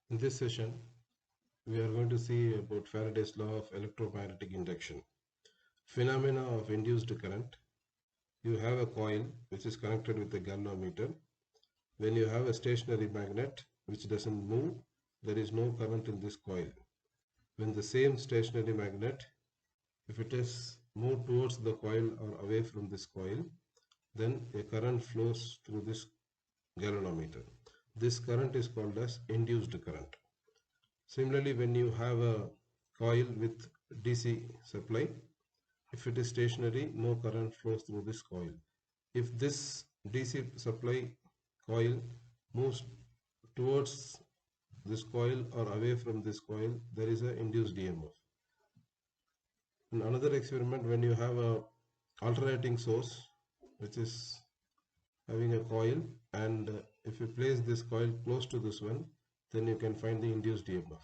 In this session, we are going to see about Faraday's law of electromagnetic induction. Phenomena of induced current. You have a coil which is connected with a galvanometer. When you have a stationary magnet which doesn't move, there is no current in this coil. When the same stationary magnet, if it is moved towards the coil or away from this coil, then a current flows through this galvanometer. This current is called as induced current. Similarly, when you have a coil with DC supply, if it is stationary, no current flows through this coil. If this DC supply coil moves towards this coil or away from this coil, there is an induced EMF. In another experiment, when you have a alternating source which is having a coil, and if you place this coil close to this one, then you can find the induced EMF.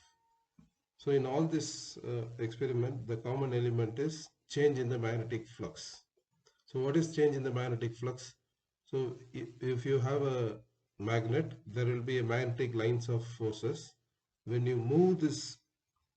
So in all this experiment, the common element is change in the magnetic flux. So what is change in the magnetic flux? So if you have a magnet, there will be a magnetic lines of forces. When you move this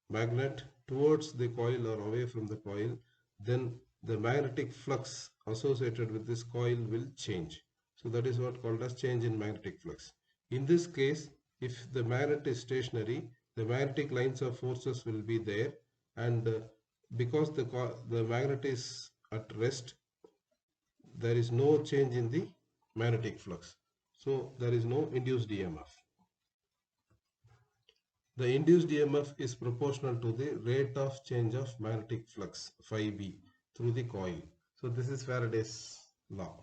magnet towards the coil or away from the coil, then the magnetic flux associated with this coil will change. So that is what called as change in magnetic flux. In this case, if the magnet is stationary, the magnetic lines of forces will be there, and because the magnet is at rest, there is no change in the magnetic flux. So there is no induced EMF. The induced EMF is proportional to the rate of change of magnetic flux, phi b, through the coil. So this is Faraday's law.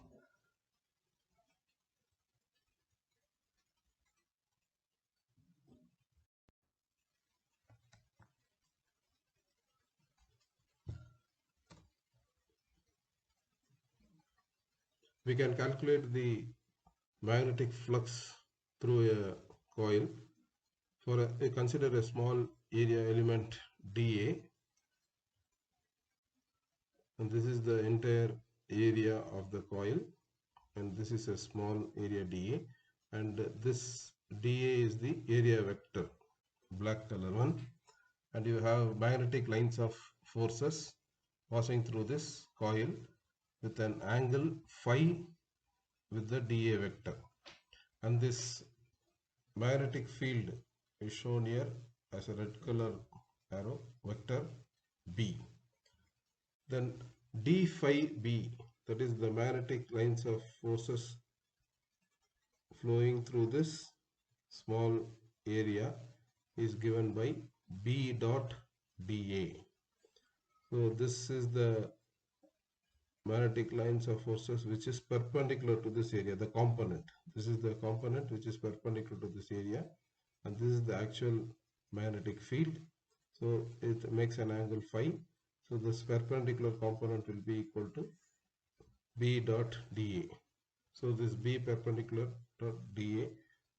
We can calculate the magnetic flux through a coil. Consider a small area element dA, and this is the entire area of the coil, and this is a small area dA, and this dA is the area vector, black color one, and you have magnetic lines of forces passing through this coil with an angle phi with the dA vector, and this magnetic field is shown here as a red color arrow vector B. Then d phi b, that is the magnetic lines of forces flowing through this small area, is given by B dot dA. So this is the magnetic lines of forces which is perpendicular to this area, the component. This is the component which is perpendicular to this area, and this is the actual magnetic field. So it makes an angle phi. So this perpendicular component will be equal to B dot dA. So this B perpendicular dot dA.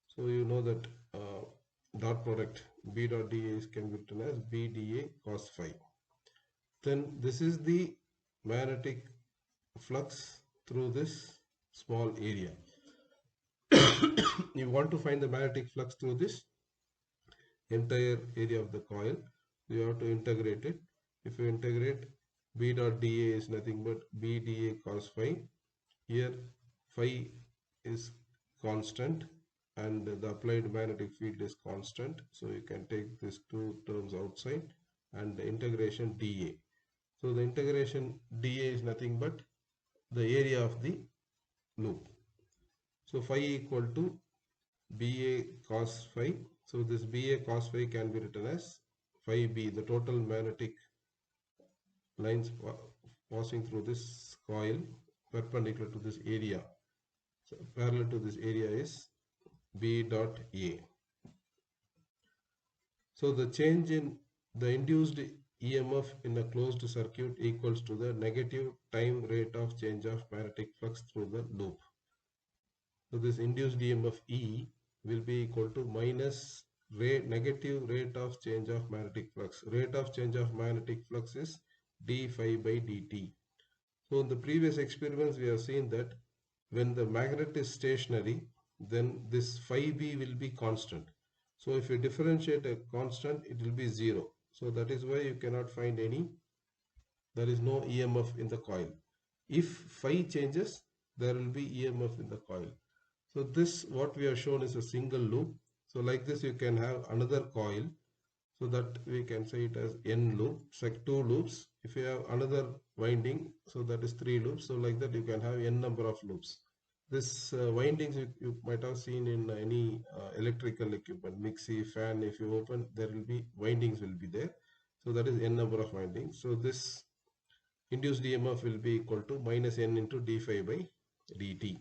So you know that dot product B dot dA can be written as B dA cos phi. Then this is the magnetic flux through this small area. You want to find the magnetic flux through this entire area of the coil. You have to integrate it. If you integrate, B dot dA is nothing but B dA cos phi. Here phi is constant and the applied magnetic field is constant. So you can take these two terms outside, and the integration dA. So the integration dA is nothing but the area of the loop. So phi equal to BA cos phi. So this BA cos phi can be written as phi b, the total magnetic lines passing through this coil perpendicular to this area. So parallel to this area is B dot A. So the change in the induced EMF in a closed circuit equals to the negative time rate of change of magnetic flux through the loop. So this induced EMF E will be equal to minus negative rate of change of magnetic flux. Rate of change of magnetic flux is d phi by dt. So in the previous experiments we have seen that when the magnet is stationary, then this phi b will be constant. So if you differentiate a constant, it will be 0. So that is why you cannot find any, there is no EMF in the coil. If phi changes, there will be EMF in the coil. So this, what we have shown, is a single loop. So like this you can have another coil, so that we can say it as n loop. It's like 2 loops. If you have another winding, so that is 3 loops. So like that you can have n number of loops. This windings you might have seen in any electrical equipment, mixie, fan. If you open, there will be windings will be there. So that is n number of windings. So this induced EMF will be equal to minus n into d phi by dt.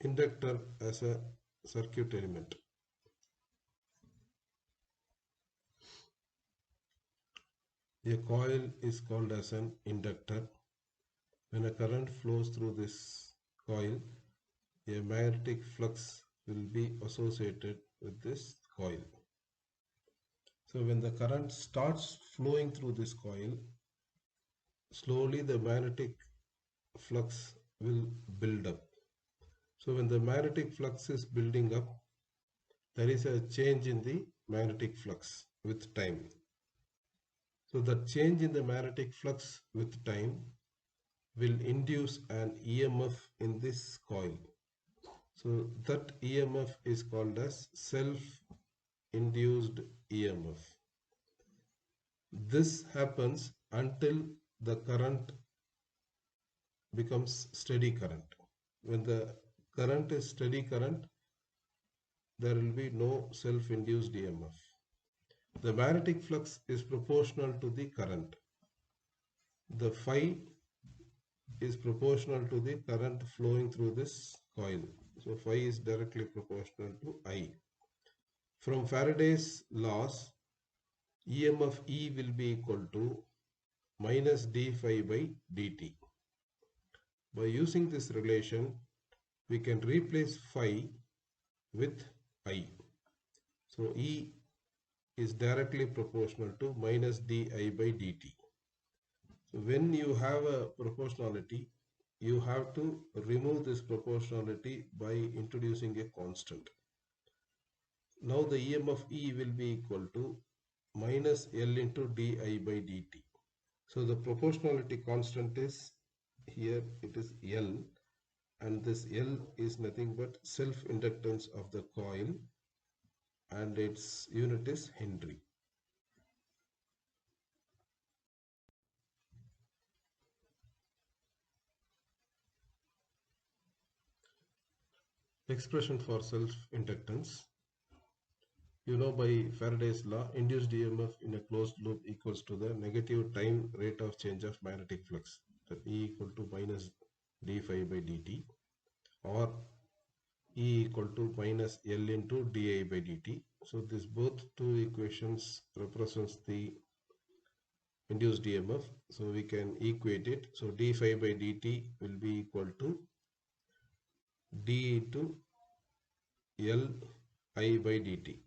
Inductor as a circuit element. A coil is called as an inductor. When a current flows through this coil, a magnetic flux will be associated with this coil. So when the current starts flowing through this coil, slowly the magnetic flux will build up. So when the magnetic flux is building up, there is a change in the magnetic flux with time. So the change in the magnetic flux with time will induce an EMF in this coil. So that EMF is called as self-induced EMF. This happens until the current becomes steady current. When the current is steady current, there will be no self-induced EMF. The magnetic flux is proportional to the current. The phi is proportional to the current flowing through this coil. So phi is directly proportional to I. From Faraday's laws, EMF E will be equal to minus d phi by dt. By using this relation, we can replace phi with I. So E is directly proportional to minus di by dt. So when you have a proportionality, you have to remove this proportionality by introducing a constant. Now the EMF E will be equal to minus L into di by dt. So the proportionality constant is, here it is L, and this L is nothing but self-inductance of the coil, and its unit is Henry. Expression for self-inductance. You know, by Faraday's law, induced EMF in a closed loop equals to the negative time rate of change of magnetic flux, that E equal to minus d phi by dt, or E equal to minus L into di by dt. So this both two equations represents the induced EMF. So we can equate it. So d phi by dt will be equal to d into L I by dt.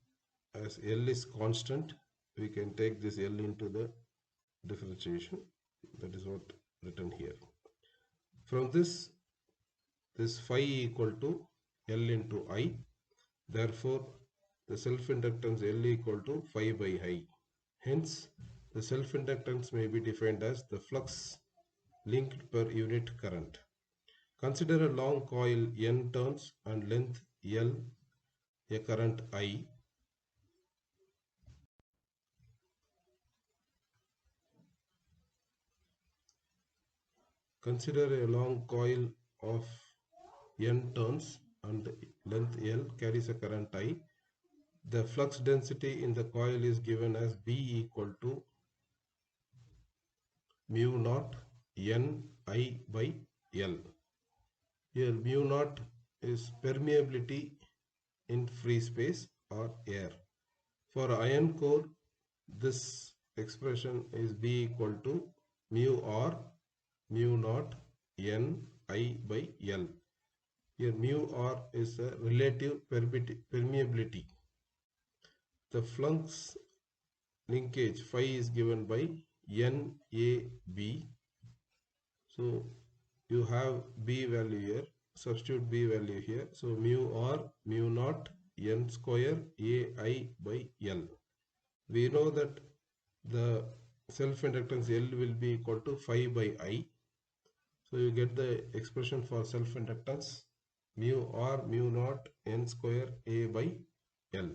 As L is constant, we can take this L into the differentiation. That is what written here. From this phi equal to L into I. Therefore, the self-inductance L equal to phi by I. Hence, the self-inductance may be defined as the flux linked per unit current. Consider a long coil N turns and length L, a current I. Consider a long coil of N turns and length L carries a current I. The flux density in the coil is given as B equal to mu naught N I by L. Here mu naught is permeability in free space or air. For iron core, this expression is B equal to mu R mu naught N I by L. Here mu R is a relative permeability. The flux linkage phi is given by NAB. So you have B value here, substitute B value here. So mu R mu naught N square AI by L. We know that the self-inductance L will be equal to phi by I. So you get the expression for self-inductance mu R mu naught N square A by L.